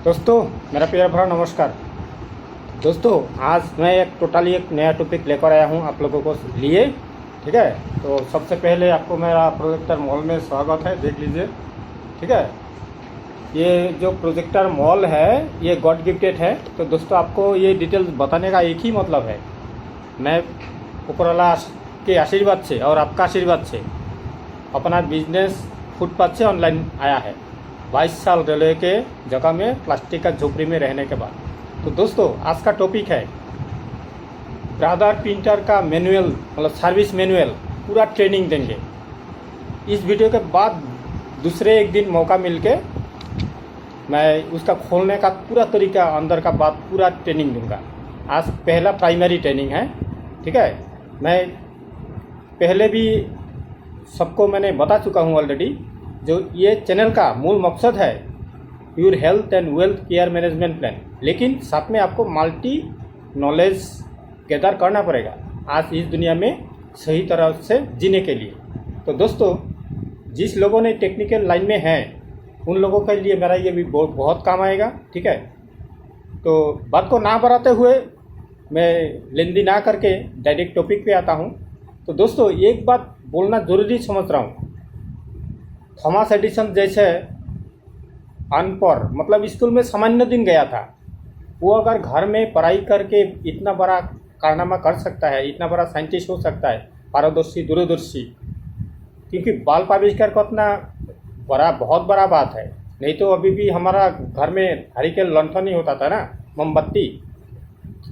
दोस्तों, मेरा प्यार भरा नमस्कार। दोस्तों, आज मैं एक नया टॉपिक लेकर आया हूं आप लोगों को लिए। ठीक है, तो सबसे पहले आपको मेरा प्रोजेक्टर मॉल में स्वागत है, देख लीजिए। ठीक है, ये जो प्रोजेक्टर मॉल है ये गॉड गिफ्टेड है। तो दोस्तों, आपको ये डिटेल्स बताने का एक ही मतलब है, मैं ऊपरवाला के आशीर्वाद से और आपका आशीर्वाद से अपना बिजनेस फुटपाथ से ऑनलाइन आया है 22 साल रेलवे के जगह में प्लास्टिक का झोपड़ी में रहने के बाद। तो दोस्तों, आज का टॉपिक है ब्रादर प्रिंटर का मैनुअल, मतलब सर्विस मैनुअल पूरा ट्रेनिंग देंगे। इस वीडियो के बाद दूसरे एक दिन मौका मिलके मैं उसका खोलने का पूरा तरीका, अंदर का बात पूरा ट्रेनिंग दूंगा। आज पहला प्राइमरी ट्रेनिंग है। ठीक है, मैं पहले भी सबको मैंने बता चुका हूँ ऑलरेडी। जो ये चैनल का मूल मकसद है pure health and wealth care management plan, लेकिन साथ में आपको मल्टी नॉलेज गैदर करना पड़ेगा आज इस दुनिया में सही तरह से जीने के लिए। तो दोस्तों, जिस लोगों ने टेक्निकल लाइन में हैं उन लोगों के लिए मेरा ये भी बहुत काम आएगा। ठीक है, तो बात को ना बढ़ाते हुए मैं लेंदी ना करके डायरेक्ट टॉपिक पे आता हूँ। तो दोस्तों, एक बात बोलना ज़रूरी समझ रहा हूँ। थॉमस एडिसन जैसे अनपढ़, मतलब स्कूल में सामान्य दिन गया था, वो अगर घर में पढ़ाई करके इतना बड़ा कारनामा कर सकता है, इतना बड़ा साइंटिस्ट हो सकता है, पारदर्शी दूरदर्शी, क्योंकि बल्ब आविष्कार करना बहुत बड़ा बात है। नहीं तो अभी भी हमारा घर में हरिकेन लंठन ही होता था ना, मोमबत्ती।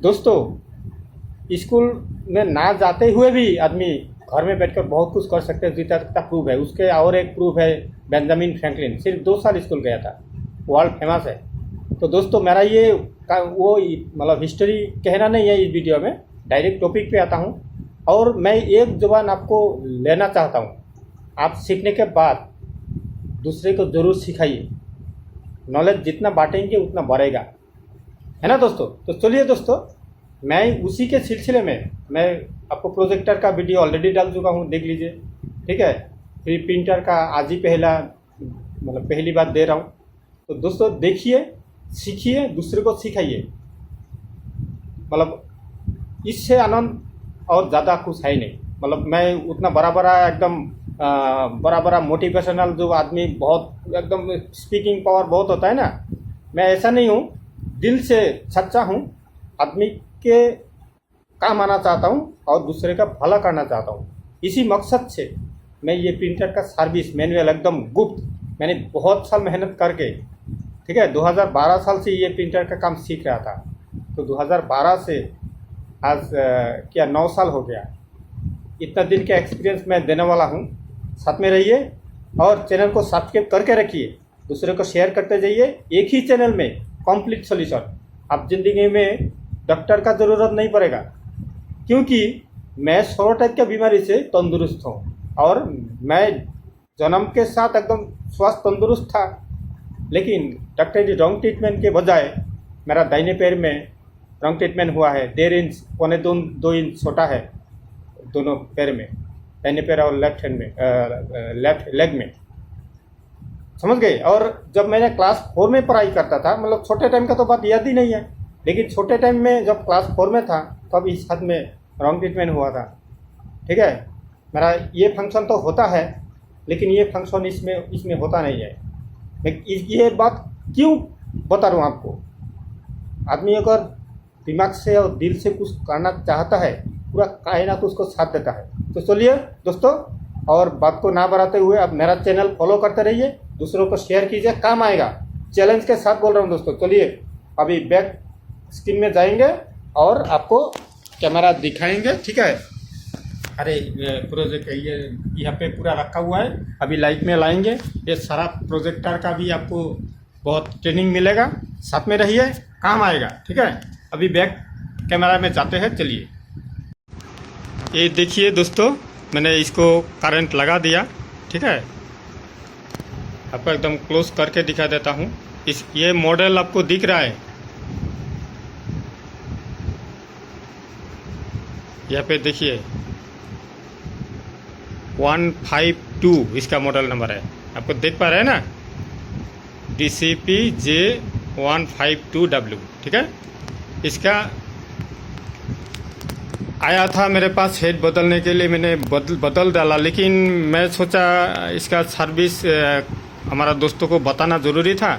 दोस्तों, स्कूल में ना जाते हुए भी आदमी घर में बैठकर बहुत कुछ कर सकते हैं, जितना प्रूफ है उसके। और एक प्रूफ है बेंजामिन फ्रैंकलिन, सिर्फ 2 साल स्कूल गया था, वर्ल्ड फेमस है। तो दोस्तों, मेरा ये वो मतलब हिस्ट्री कहना नहीं है इस वीडियो में, डायरेक्ट टॉपिक पे आता हूँ। और मैं एक जुबान आपको लेना चाहता हूँ, आप सीखने के बाद दूसरे को ज़रूर सिखाइए। नॉलेज जितना बांटेंगे उतना बढ़ेगा, है ना दोस्तों। तो चलिए दोस्तों, मैं उसी के सिलसिले में मैं आपको प्रोजेक्टर का वीडियो ऑलरेडी डाल चुका हूँ, देख लीजिए। ठीक है, फिर प्रिंटर का आज ही पहली बात दे रहा हूँ। तो दोस्तों, देखिए, सीखिए, दूसरे को सिखाइए। मतलब इससे आनंद और ज़्यादा कुछ है ही नहीं। मतलब मैं उतना बड़ा मोटिवेशनल जो आदमी, बहुत एकदम स्पीकिंग पावर बहुत होता है ना, मैं ऐसा नहीं हूँ। दिल से सच्चा हूँ, आदमी के काम आना चाहता हूँ और दूसरे का भला करना चाहता हूँ। इसी मकसद से मैं ये प्रिंटर का सर्विस मैनुअल एकदम गुप्त, मैंने बहुत साल मेहनत करके, ठीक है, 2012 साल से ये प्रिंटर का काम सीख रहा था। तो 2012 से आज 9 साल हो गया। इतना दिन का एक्सपीरियंस मैं देने वाला हूँ। साथ में रहिए और चैनल को सब्सक्राइब करके रखिए, दूसरे को शेयर करते जाइए। एक ही चैनल में कंप्लीट सॉल्यूशन। अब ज़िंदगी में डॉक्टर का ज़रूरत नहीं पड़ेगा, क्योंकि मैं 100 टाइप की बीमारी से तंदुरुस्त हूँ और मैं जन्म के साथ एकदम स्वस्थ तंदुरुस्त था। लेकिन डॉक्टर की रॉन्ग ट्रीटमेंट के बजाय मेरा दाहिने पैर में रॉन्ग ट्रीटमेंट हुआ है। 1.5 इंच, 2 इंच छोटा है दोनों पैर में, दाहिने पैर और लेफ्ट हैंड में, लेफ्ट लेग में, समझ गए। और जब मैंने क्लास 4 में पढ़ाई करता था, मतलब छोटे टाइम का तो बात याद ही नहीं है, लेकिन छोटे टाइम में जब क्लास 4 में था तब इस हाथ में रॉन्ग ट्रीटमेंट हुआ था। ठीक है, मेरा ये फंक्शन तो होता है, लेकिन ये फंक्शन इसमें होता नहीं है। मैं ये बात क्यों बता रहा हूँ आपको। आदमी अगर दिमाग से और दिल से कुछ करना चाहता है, पूरा कायनात उसको साथ देता है। तो चलिए दोस्तों, और बात को ना बढ़ाते हुए अब मेरा चैनल फॉलो करते रहिए, दूसरों को शेयर कीजिए, काम आएगा। चैलेंज के साथ बोल रहा हूँ दोस्तों। चलिए अभी बैक स्क्रीन में जाएंगे और आपको कैमरा दिखाएंगे। ठीक है, अरे प्रोजेक्ट ये यहाँ पे पूरा रखा हुआ है, अभी लाइट में लाएंगे। ये सारा प्रोजेक्टर का भी आपको बहुत ट्रेनिंग मिलेगा, साथ में रहिए, काम आएगा। ठीक है, अभी बैक कैमरा में जाते हैं। चलिए, ये देखिए दोस्तों, मैंने इसको करंट लगा दिया। ठीक है, आपको एकदम क्लोज करके दिखा देता हूँ। ये मॉडल आपको दिख रहा है, यहाँ पे देखिए 152 इसका मॉडल नंबर है। आपको देख पा रहे हैं ना, DCP J 152W, ठीक है। इसका आया था मेरे पास हेड बदलने के लिए, मैंने बदल डाला, लेकिन मैं सोचा इसका सर्विस हमारा दोस्तों को बताना ज़रूरी था,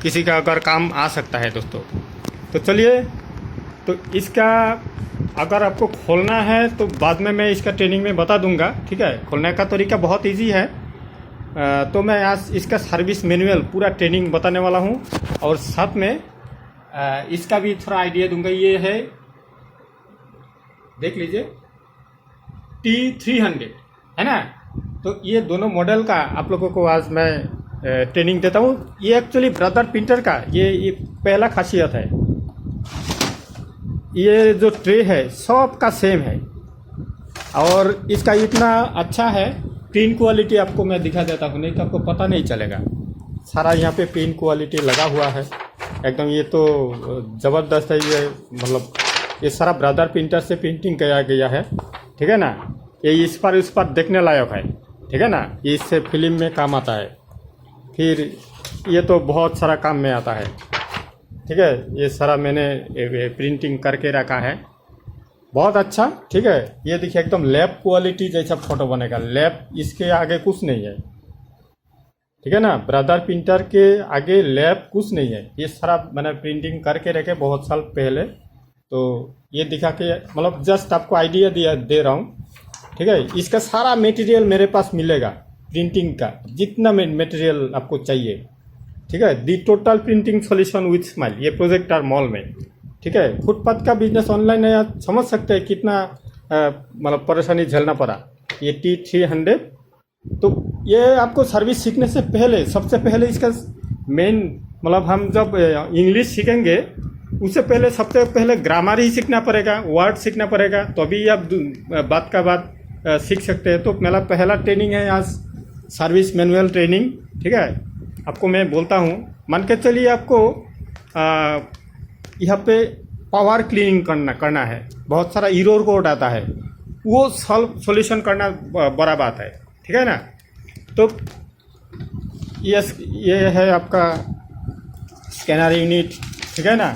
किसी का अगर काम आ सकता है दोस्तों। तो चलिए, तो इसका अगर आपको खोलना है तो बाद में मैं इसका ट्रेनिंग में बता दूंगा, ठीक है। खोलने का तरीका बहुत इजी है। तो मैं आज इसका सर्विस मैनुअल पूरा ट्रेनिंग बताने वाला हूं, और साथ में इसका भी थोड़ा आइडिया दूंगा। ये है, देख लीजिए, T300 है ना। तो ये दोनों मॉडल का आप लोगों को आज मैं ट्रेनिंग देता हूँ। ये एक्चुअली ब्रदर प्रिंटर का ये पहला खासियत है। ये जो ट्रे है सब का सेम है, और इसका इतना अच्छा है, प्रिंट क्वालिटी आपको मैं दिखा देता हूँ, नहीं तो आपको पता नहीं चलेगा। सारा यहाँ पे प्रिंट क्वालिटी लगा हुआ है एकदम, ये तो ज़बरदस्त है। ये मतलब ये सारा ब्रदर प्रिंटर से प्रिंटिंग किया गया है, ठीक है ना। ये इस पर उस पर देखने लायक है, ठीक है ना। ये इससे फिल्म में काम आता है, फिर ये तो बहुत सारा काम में आता है, ठीक है। ये सारा मैंने प्रिंटिंग करके रखा है, बहुत अच्छा, ठीक है। ये देखिए एकदम लैब क्वालिटी जैसा फोटो बनेगा, लैब इसके आगे कुछ नहीं है, ठीक है ना। ब्रदर प्रिंटर के आगे लैब कुछ नहीं है। ये सारा मैंने प्रिंटिंग करके रखे बहुत साल पहले, तो ये दिखा के मतलब जस्ट आपको आइडिया दे रहा हूँ, ठीक है। इसका सारा मटेरियल मेरे पास मिलेगा, प्रिंटिंग का जितना मटेरियल आपको चाहिए, ठीक है। दी total printing solution with smile, ये प्रोजेक्टर मॉल में, ठीक है। फुटपाथ का बिजनेस ऑनलाइन है, आप समझ सकते हैं कितना मतलब परेशानी झेलना पड़ा। ये T300, तो ये आपको सर्विस सीखने से पहले, सबसे पहले इसका मेन मतलब हम जब इंग्लिश सीखेंगे उससे पहले सबसे पहले ग्रामर ही सीखना पड़ेगा, वर्ड सीखना पड़ेगा, तो अभी आप बात का बात सीख सकते हैं। तो मेरा पहला ट्रेनिंग है आज, सर्विस मैनुअल ट्रेनिंग, ठीक है। आपको मैं बोलता हूँ, मान के चलिए आपको यहाँ पे पावर क्लीनिंग करना है, बहुत सारा एरर कोड आता है, वो सॉल्यूशन करना बड़ा बात है, ठीक है ना। तो ये है आपका स्कैनर यूनिट, ठीक है ना।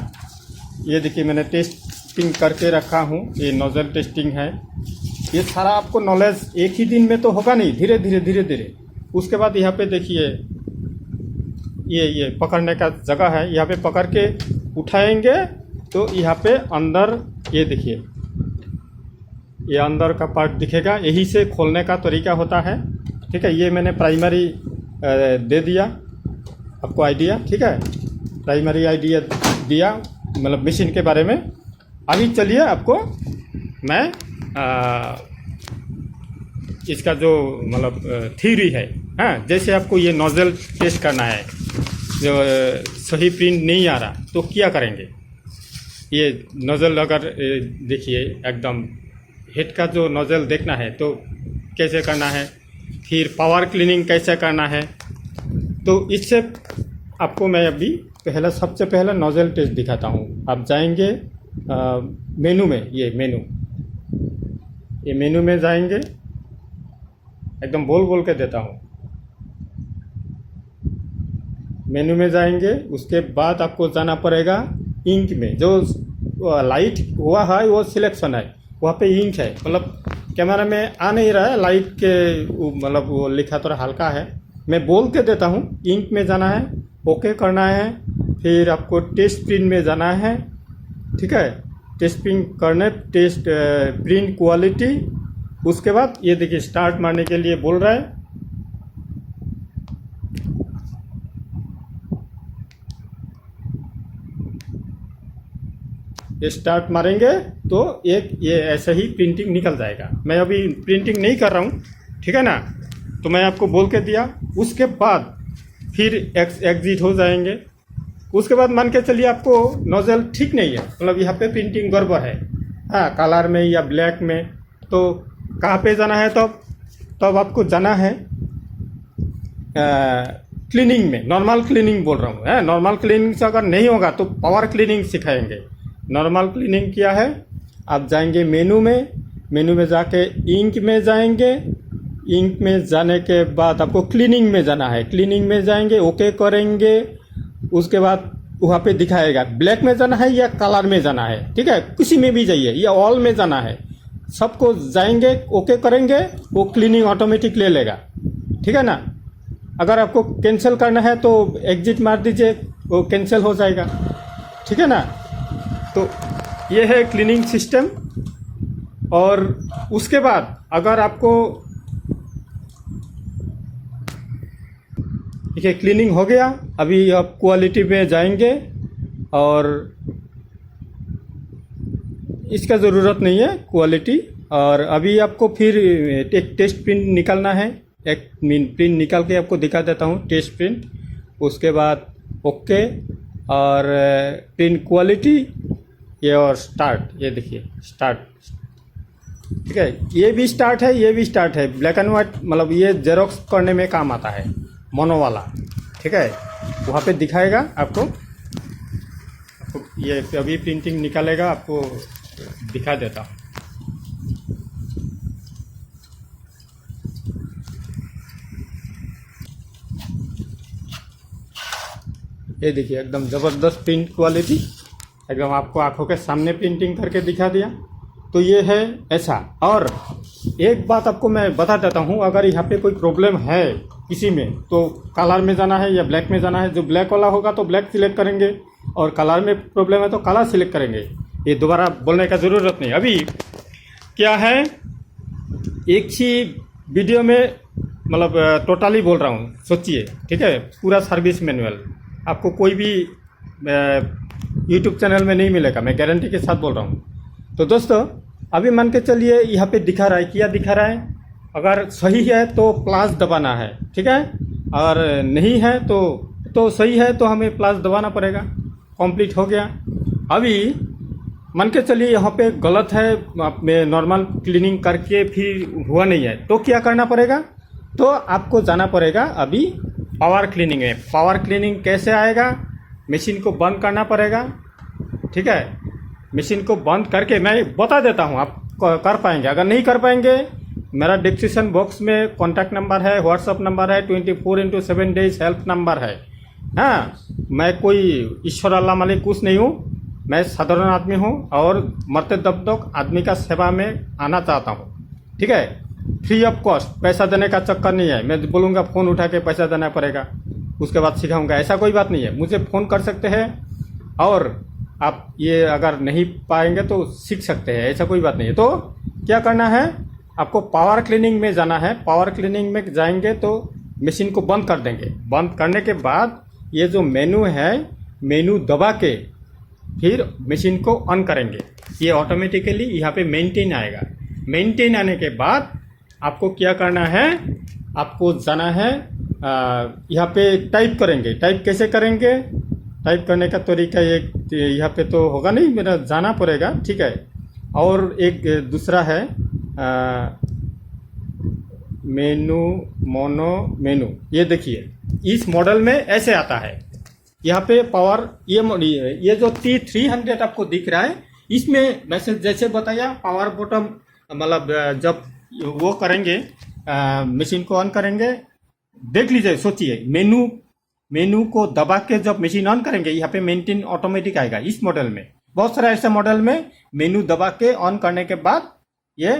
ये देखिए मैंने टेस्टिंग करके रखा हूँ, ये नोजल टेस्टिंग है। ये सारा आपको नॉलेज एक ही दिन में तो होगा नहीं, धीरे धीरे। उसके बाद यहाँ पे देखिए ये पकड़ने का जगह है, यहाँ पे पकड़ के उठाएंगे तो यहाँ पे अंदर ये देखिए, ये अंदर का पार्ट दिखेगा, यही से खोलने का तरीका होता है, ठीक है। ये मैंने प्राइमरी दे दिया आपको आइडिया, ठीक है। प्राइमरी आइडिया दिया मतलब मशीन के बारे में। अभी चलिए आपको मैं इसका जो मतलब थ्योरी है, हाँ, जैसे आपको ये नोजल टेस्ट करना है, जो सही प्रिंट नहीं आ रहा तो क्या करेंगे। ये नोजल अगर देखिए एकदम हेड का जो नोजल देखना है तो कैसे करना है, फिर पावर क्लीनिंग कैसे करना है, तो इससे आपको मैं अभी सबसे पहले नोजल टेस्ट दिखाता हूँ। आप जाएंगे मेनू में, ये मेनू में जाएंगे, एकदम बोल के देता हूँ। मेनू में जाएंगे, उसके बाद आपको जाना पड़ेगा इंक में, जो लाइट हुआ है वो सिलेक्शन है, वहाँ पे इंक है, मतलब कैमरा में आ नहीं रहा है, लाइट के मतलब वो लिखा थोड़ा हल्का है, मैं बोल के देता हूँ। इंक में जाना है, ओके करना है, फिर आपको टेस्ट प्रिंट में जाना है, ठीक है। टेस्ट प्रिंट करने, टेस्ट प्रिंट क्वालिटी, उसके बाद ये देखिए स्टार्ट मारने के लिए बोल रहा है। ये स्टार्ट मारेंगे तो ये ऐसे ही प्रिंटिंग निकल जाएगा। मैं अभी प्रिंटिंग नहीं कर रहा हूँ, ठीक है ना, तो मैं आपको बोल के दिया। उसके बाद फिर एग्जिट हो जाएंगे। उसके बाद मान के चलिए आपको नोजल ठीक नहीं है, मतलब यहाँ पे प्रिंटिंग गड़बड़ है, हाँ, कलर में या ब्लैक में, तो कहाँ पे जाना है, तब आपको जाना है क्लीनिंग में। नॉर्मल क्लीनिंग बोल रहा हूँ, नॉर्मल क्लीनिंग से अगर नहीं होगा तो पावर क्लीनिंग सिखाएंगे। नॉर्मल क्लीनिंग क्या है, आप जाएंगे मेनू में जाके इंक में जाएंगे, इंक में जाने के बाद आपको क्लीनिंग में जाना है। क्लीनिंग में जाएंगे, ओके करेंगे, उसके बाद वहाँ पे दिखाएगा ब्लैक में जाना है या कलर में जाना है, ठीक है, किसी में भी जाइए या ऑल में जाना है, सबको जाएंगे, ओके करेंगे, वो क्लीनिंग ऑटोमेटिक ले लेगा, ठीक है ना। अगर आपको कैंसिल करना है तो एग्जिट मार दीजिए, वो कैंसिल हो जाएगा, ठीक है ना। तो ये है क्लीनिंग सिस्टम। और उसके बाद अगर आपको देखिए क्लीनिंग हो गया, अभी आप क्वालिटी पे जाएंगे और इसका ज़रूरत नहीं है क्वालिटी। और अभी आपको फिर एक टेस्ट प्रिंट निकालना है, एक प्रिंट निकाल के आपको दिखा देता हूँ, टेस्ट प्रिंट। उसके बाद ओके और प्रिंट क्वालिटी, ये और स्टार्ट, ये देखिए स्टार्ट, ठीक है, ये भी स्टार्ट है, ये भी स्टार्ट है, ब्लैक एंड वाइट, मतलब ये जेरोक्स करने में काम आता है, मोनो वाला, ठीक है। वहाँ पे दिखाएगा आपको ये अभी प्रिंटिंग निकालेगा, आपको दिखा देता हूँ। ये देखिए एकदम ज़बरदस्त प्रिंट क्वालिटी, एकदम आपको आंखों के सामने प्रिंटिंग करके दिखा दिया। तो ये है ऐसा। और एक बात आपको मैं बता देता हूँ, अगर यहाँ पे कोई प्रॉब्लम है किसी में तो कलर में जाना है या ब्लैक में जाना है। जो ब्लैक वाला होगा तो ब्लैक सिलेक्ट करेंगे, और कलर में प्रॉब्लम है तो कलर सिलेक्ट करेंगे। ये दोबारा बोलने का ज़रूरत नहीं। अभी क्या है, एक ही वीडियो में मतलब टोटली बोल रहा हूँ, सोचिए, ठीक है। पूरा सर्विस मैनुअल आपको कोई भी यूट्यूब चैनल में नहीं मिलेगा, मैं गारंटी के साथ बोल रहा हूँ। तो दोस्तों अभी मान के चलिए यहाँ पे दिखा रहा है, क्या दिखा रहा है, अगर सही है तो प्लस दबाना है, ठीक है, और नहीं है तो सही है तो हमें प्लस दबाना पड़ेगा। कंप्लीट हो गया। अभी मान के चलिए यहाँ पे गलत है, मैं नॉर्मल क्लीनिंग करके फिर हुआ नहीं है, तो क्या करना पड़ेगा, तो आपको जाना पड़ेगा अभी पावर क्लीनिंग में। पावर क्लीनिंग कैसे आएगा, मशीन को बंद करना पड़ेगा, ठीक है। मशीन को बंद करके मैं बता देता हूँ, आप कर पाएंगे। अगर नहीं कर पाएंगे, मेरा डिस्क्रिप्शन बॉक्स में कॉन्टैक्ट नंबर है, व्हाट्सअप नंबर है, 24x7 डेज हेल्प नंबर है। हाँ, मैं कोई ईश्वर अल्लाह मालिक कुछ नहीं हूँ, मैं साधारण आदमी हूँ और मरते दब तक आदमी का सेवा में आना चाहता हूँ, ठीक है। फ्री ऑफ कॉस्ट, पैसा देने का चक्कर नहीं है। मैं बोलूँगा फ़ोन उठा के पैसा देना पड़ेगा, उसके बाद सिखाऊंगा, ऐसा कोई बात नहीं है। मुझे फ़ोन कर सकते हैं और आप ये अगर नहीं पाएंगे तो सीख सकते हैं, ऐसा कोई बात नहीं है। तो क्या करना है, आपको पावर क्लीनिंग में जाना है। पावर क्लीनिंग में जाएंगे तो मशीन को बंद कर देंगे। बंद करने के बाद ये जो मेनू है, मेनू दबा के फिर मशीन को ऑन करेंगे। ये ऑटोमेटिकली यहाँ पे मेंटेन आएगा। मेंटेन आने के बाद आपको क्या करना है, आपको जाना है यहाँ पे टाइप करेंगे। टाइप कैसे करेंगे, टाइप करने का तरीका एक यहाँ पे तो होगा नहीं, मेरा जाना पड़ेगा, ठीक है। और एक दूसरा है मेनू, मोनो मेनू, ये देखिए इस मॉडल में ऐसे आता है। यहाँ पे पावर, ये जो T300 आपको दिख रहा है, इसमें वैसे जैसे बताया पावर बटन, मतलब जब वो करेंगे मशीन को ऑन करेंगे, देख लीजिए, सोचिए, मेनू को दबा के जब मशीन ऑन करेंगे, यहाँ पे मेंटेन ऑटोमेटिक आएगा। इस मॉडल में बहुत सारा ऐसे मॉडल में मेनू दबा के ऑन करने के बाद ये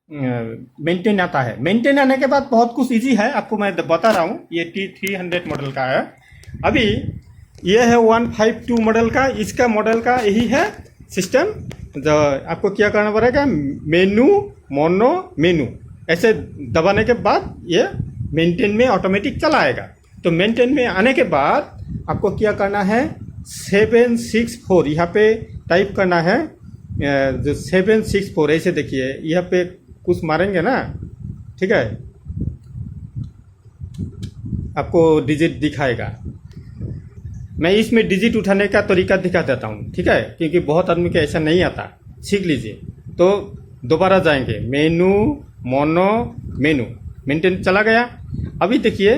मेंटेन आता है। मेंटेन आने के बाद बहुत कुछ इजी है, आपको मैं बता रहा हूँ। ये T300 मॉडल का है। अभी ये है 152 मॉडल का, इसका मॉडल का यही है सिस्टम। जो आपको क्या करना पड़ेगा, मेनू, मोनो, मेनू ऐसे दबाने के बाद ये मेंटेन में ऑटोमेटिक चला आएगा। तो मेंटेन में आने के बाद आपको क्या करना है, 764 यहाँ पे टाइप करना है। जो 764 ऐसे देखिए, यहाँ पे कुछ मारेंगे ना, ठीक है, आपको डिजिट दिखाएगा। मैं इसमें डिजिट उठाने का तरीका दिखा देता हूँ, ठीक है, क्योंकि बहुत आदमी को ऐसा नहीं आता, सीख लीजिए। तो दोबारा जाएंगे, मेनू, मोनो, मेनू, मेंटेन चला गया। अभी देखिए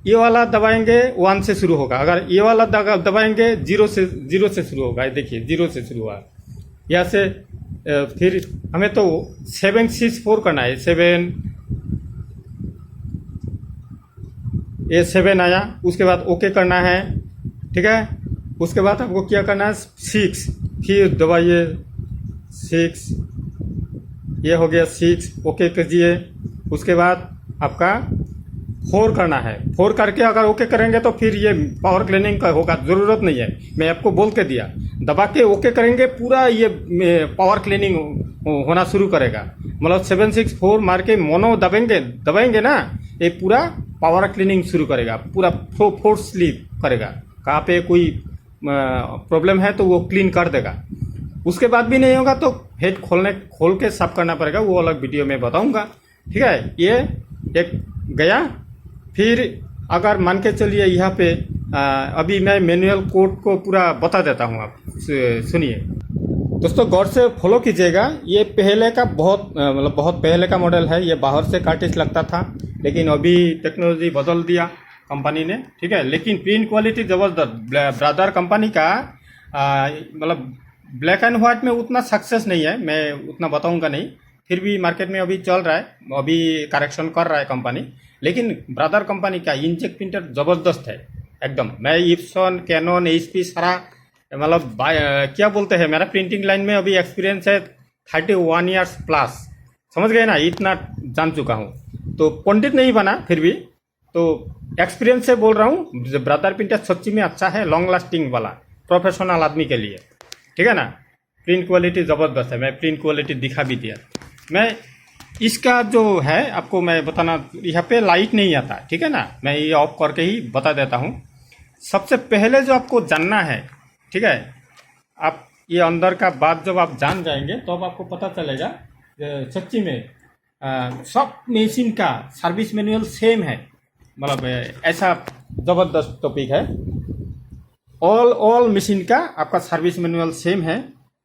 ये वाला दबाएंगे 1 से शुरू होगा, अगर ये वाला दबाएंगे 0 से शुरू होगा। देखिए 0 से शुरू हुआ, यहाँ से फिर हमें तो 764 करना है। 7 आया, उसके बाद ओके करना है। ठीक है। उसके बाद आपको क्या करना है 6, फिर दबाइए 6, ये हो गया 6, ओके कीजिए। उसके बाद आपका 4 करना है। 4 करके अगर ओके करेंगे तो फिर ये पावर क्लीनिंग का होगा, ज़रूरत नहीं है, मैं आपको बोल के दिया। दबा के ओके करेंगे पूरा ये पावर क्लीनिंग होना शुरू करेगा। मतलब 764 मार के मोनो दबाएंगे ना, ये पूरा पावर क्लीनिंग शुरू करेगा, पूरा फोर्सली करेगा। कहाँ पे कोई प्रॉब्लम है तो वो क्लीन कर देगा। उसके बाद भी नहीं होगा तो हेड खोल के साफ करना पड़ेगा, वो अलग वीडियो में बताऊंगा। ठीक है, ये एक गया। फिर अगर मान के चलिए यहाँ पे अभी मैं मैनुअल कोड को पूरा बता देता हूँ, आप सुनिए। दोस्तों गौर से फॉलो कीजिएगा। ये पहले का मतलब बहुत पहले का मॉडल है। ये बाहर से कार्टिज लगता था, लेकिन अभी टेक्नोलॉजी बदल दिया कंपनी ने। ठीक है, लेकिन प्रिंट क्वालिटी ज़बरदस्त। ब्रादर कंपनी का मतलब ब्लैक एंड वाइट में उतना सक्सेस नहीं है, मैं उतना बताऊंगा नहीं। फिर भी मार्केट में अभी चल रहा है, अभी करेक्शन कर रहा है कंपनी। लेकिन ब्रादर कंपनी का इंकजेट प्रिंटर ज़बरदस्त है एकदम। मैं इप्सन, कैनन, HP सारा मतलब क्या बोलते हैं, मेरा प्रिंटिंग लाइन में अभी एक्सपीरियंस है 31 ईयर्स प्लस। समझ गए ना, इतना जान चुका हूँ। तो पंडित नहीं बना, फिर भी तो एक्सपीरियंस से बोल रहा हूँ। ब्रादर प्रिंटर सच्ची में अच्छा है, लॉन्ग लास्टिंग वाला, प्रोफेशनल आदमी के लिए। ठीक है ना, प्रिंट क्वालिटी ज़बरदस्त है। मैं प्रिंट क्वालिटी दिखा भी दिया। मैं इसका जो है आपको मैं बताना, यहाँ पे लाइट नहीं आता। ठीक है ना, मैं ये ऑफ करके ही बता देता हूँ। सबसे पहले जो आपको जानना है, ठीक है, आप ये अंदर का बात जब आप जान जाएंगे तो अब आपको पता चलेगा सच्ची में सब मशीन का सर्विस मैनुअल सेम है। मतलब ऐसा ज़बरदस्त टॉपिक है। ऑल मशीन का आपका सर्विस मैनुअल सेम है।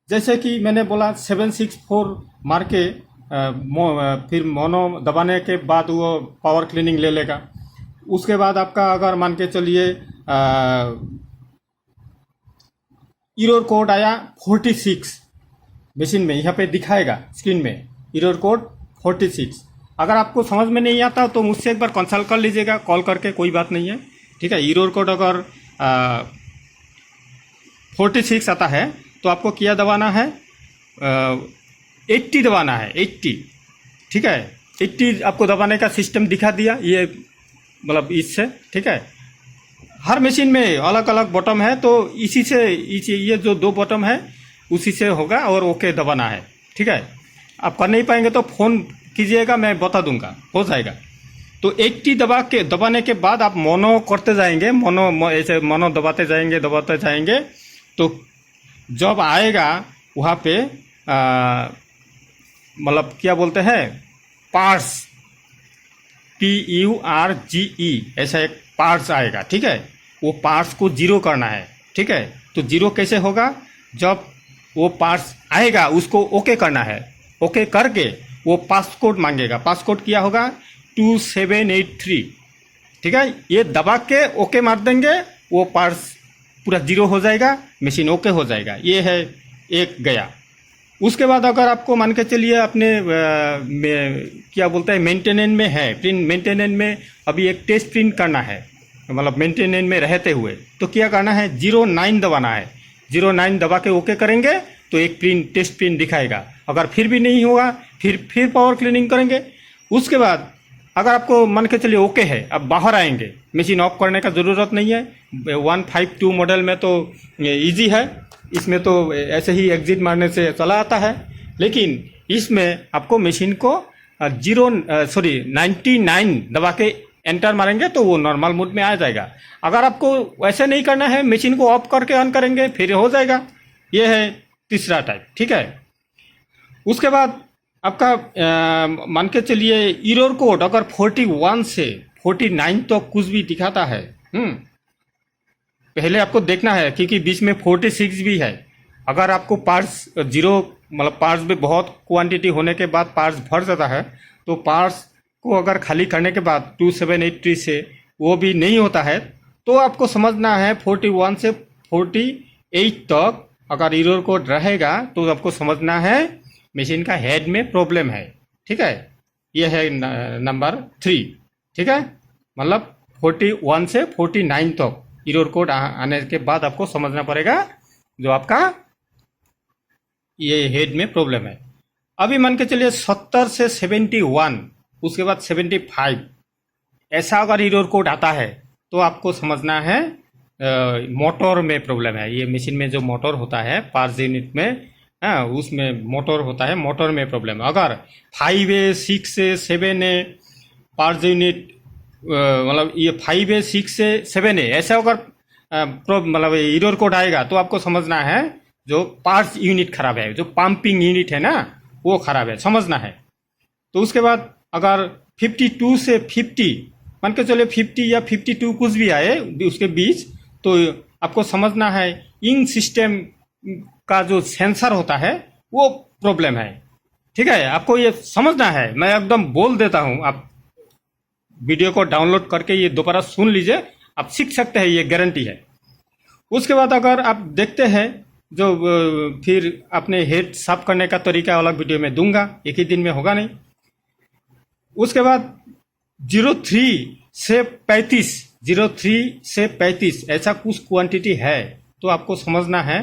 जैसे कि मैंने बोला 764 मार के फिर मोनो दबाने के बाद वो पावर क्लीनिंग ले लेगा। उसके बाद आपका अगर मान के चलिए एरर कोड आया 46 मशीन में, यहाँ पे दिखाएगा स्क्रीन में एरर कोड 46। अगर आपको समझ में नहीं आता तो मुझसे एक बार कंसल्ट कर लीजिएगा, कॉल करके, कोई बात नहीं है। ठीक है, एरर कोड अगर 46 आता है तो आपको क्या दबाना है, 80 दबाना है, 80। ठीक है, 80 आपको दबाने का सिस्टम दिखा दिया, ये मतलब इससे। ठीक है, हर मशीन में अलग अलग बटन है, तो इसी से ये जो 2 बटन है उसी से होगा, और ओके दबाना है। ठीक है, आप कर नहीं पाएंगे तो फ़ोन कीजिएगा, मैं बता दूंगा, हो जाएगा। तो 80 दबाने के बाद आप मोनो करते जाएंगे, ऐसे मोनो दबाते जाएंगे। तो जब आएगा वहाँ पे मतलब क्या बोलते हैं, पार्स, PURGE, ऐसा एक पार्स आएगा। ठीक है, वो पार्स को 0 करना है। ठीक है, तो 0 कैसे होगा, जब वो पार्स आएगा उसको ओके करना है। ओके करके वो पासकोड मांगेगा। पासकोड क्या होगा 2783। ठीक है, ये दबा के ओके मार देंगे, वो पार्स पूरा 0 हो जाएगा, मशीन ओके हो जाएगा। ये है एक गया। उसके बाद अगर आपको मान के चलिए अपने क्या बोलते हैं मेंटेनेंस में है, प्रिंट मेंटेनेंस में अभी एक टेस्ट प्रिंट करना है, मतलब मेंटेनेंस में रहते हुए, तो क्या करना है 09 दबाना है। 09 दबा के ओके करेंगे तो एक टेस्ट प्रिंट दिखाएगा। अगर फिर भी नहीं होगा फिर पावर क्लीनिंग करेंगे। उसके बाद अगर आपको मान के चलिए ओके है, अब बाहर आएंगे, मशीन ऑफ करने का ज़रूरत नहीं है। 152 मॉडल में तो इजी है, इसमें तो ऐसे ही एग्जिट मारने से चला आता है। लेकिन इसमें आपको मशीन को 99 दबा के एंटर मारेंगे तो वो नॉर्मल मोड में आ जाएगा। अगर आपको वैसे नहीं करना है, मशीन को ऑफ करके ऑन करेंगे फिर हो जाएगा। ये है तीसरा टाइप। ठीक है, उसके बाद आपका मान के चलिए एरर कोड अगर 41 से 49 तो कुछ भी दिखाता है, पहले आपको देखना है, क्योंकि बीच में 46 भी है। अगर आपको पार्ट्स 0 मतलब पार्ट्स में बहुत क्वांटिटी होने के बाद पार्ट्स भर जाता है, तो पार्ट्स को अगर खाली करने के बाद 2783 से वो भी नहीं होता है, तो आपको समझना है 41 से 48 तक अगर एरर कोड रहेगा तो आपको समझना है मशीन का हेड में प्रॉब्लम है। ठीक है, ये है नंबर 3। ठीक है, मतलब 41 से 49 तक एरर कोड आने के बाद आपको समझना पड़ेगा जो आपका ये हेड में प्रॉब्लम है। अभी मान के चलिए 70 से 71, उसके बाद 75, ऐसा अगर एरर कोड आता है तो आपको समझना है मोटर में प्रॉब्लम है। ये मशीन में जो मोटर होता है पार्स यूनिट में, उसमें मोटर होता है, मोटर में प्रॉब्लम। अगर 5A 6A 7A parse unit मतलब ये 5A 6A 7A ऐसा अगर मतलब एरर कोड आएगा तो आपको समझना है जो पार्ट्स यूनिट खराब है, जो पंपिंग यूनिट है ना वो खराब है, समझना है। तो उसके बाद अगर 52 से 50 मान के चलिए 50 या 52 कुछ भी आए उसके बीच, तो आपको समझना है इंक सिस्टम का जो सेंसर होता है वो प्रॉब्लम है। ठीक है, आपको ये समझना है। मैं एकदम बोल देता हूँ, आप वीडियो को डाउनलोड करके ये दोबारा सुन लीजिए, आप सीख सकते हैं, ये गारंटी है। उसके बाद अगर आप देखते हैं जो फिर अपने हेड साफ करने का तरीका अलग वीडियो में दूंगा, एक ही दिन में होगा नहीं। उसके बाद 03 से 35 ऐसा कुछ क्वांटिटी है तो आपको समझना है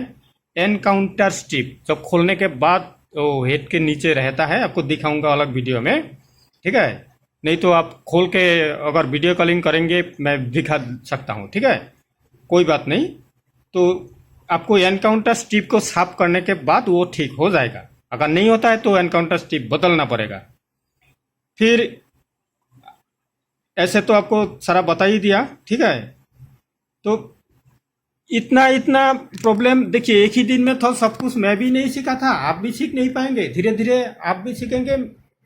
एनकाउंटर स्ट्रिप जब खोलने के बाद वो हेड के नीचे रहता है, आपको दिखाऊंगा अलग वीडियो में। ठीक है, नहीं तो आप खोल के अगर वीडियो कॉलिंग करेंगे मैं दिखा सकता हूँ। ठीक है, कोई बात नहीं। तो आपको एनकाउंटर स्ट्रिप को साफ करने के बाद वो ठीक हो जाएगा। अगर नहीं होता है तो एनकाउंटर स्ट्रिप बदलना पड़ेगा। फिर ऐसे तो आपको सारा बता ही दिया। ठीक है, तो इतना प्रॉब्लम देखिए, एक ही दिन में तो सब कुछ मैं भी नहीं सीखा था, आप भी सीख नहीं पाएंगे। धीरे धीरे आप भी सीखेंगे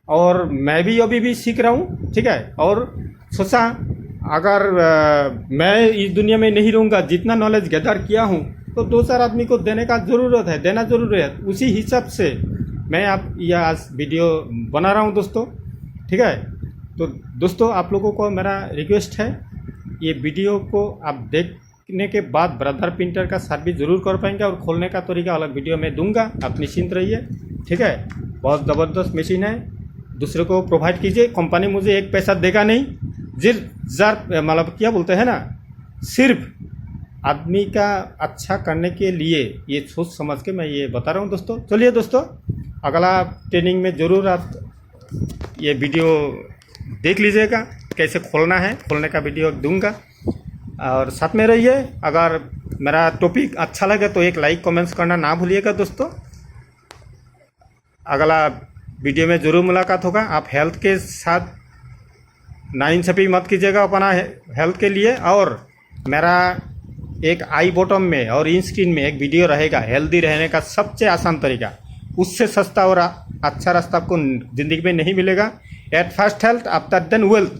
और मैं भी अभी भी सीख रहा हूँ। ठीक है, और सोचा अगर मैं इस दुनिया में नहीं रहूँगा, जितना नॉलेज गैदर किया हूँ तो 2-4 आदमी को देने का ज़रूरत है, देना ज़रूरी है। उसी हिसाब से मैं आप यह आज वीडियो बना रहा हूँ दोस्तों। ठीक है, तो दोस्तों आप लोगों को मेरा रिक्वेस्ट है, ये वीडियो को आप देखने के बाद ब्रदर प्रिंटर का सर्विस ज़रूर कर पाएंगे और खोलने का तरीका अलग वीडियो में दूंगा, आप निश्चिंत रहिए। ठीक है, बहुत ज़बरदस्त मशीन है, दूसरे को प्रोवाइड कीजिए। कंपनी मुझे एक पैसा देगा नहीं, मतलब क्या बोलते हैं ना, सिर्फ आदमी का अच्छा करने के लिए ये सोच समझ के मैं ये बता रहा हूँ दोस्तों। चलिए दोस्तों, अगला ट्रेनिंग में ज़रूर आप ये वीडियो देख लीजिएगा, कैसे खोलना है, खोलने का वीडियो दूंगा और साथ में रहिए। अगर मेरा टॉपिक अच्छा लगे तो एक लाइक कमेंट्स करना ना भूलिएगा दोस्तों। अगला वीडियो में ज़रूर मुलाकात होगा। आप हेल्थ के साथ नाइंसाफ़ी मत कीजिएगा अपना हेल्थ के लिए। और मेरा एक आई बॉटम में और इन स्क्रीन में एक वीडियो रहेगा हेल्दी रहने का सबसे आसान तरीका, उससे सस्ता और अच्छा रास्ता आपको ज़िंदगी में नहीं मिलेगा। At first health after then wealth,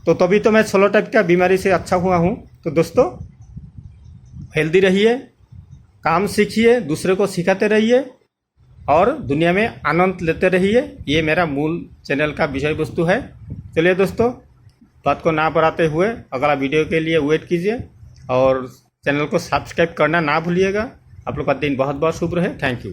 तो तभी तो मैं 16 टाइप का बीमारी से अच्छा हुआ हूँ। तो दोस्तों हेल्दी रहिए, काम सीखिए, दूसरे को सिखाते रहिए और दुनिया में आनंद लेते रहिए। ये मेरा मूल चैनल का विषय वस्तु है। चलिए दोस्तों, बात को ना बढ़ाते हुए अगला वीडियो के लिए वेट कीजिए और चैनल को सब्सक्राइब करना ना भूलिएगा। आप लोग का दिन बहुत बहुत शुभ रहे। Thank you.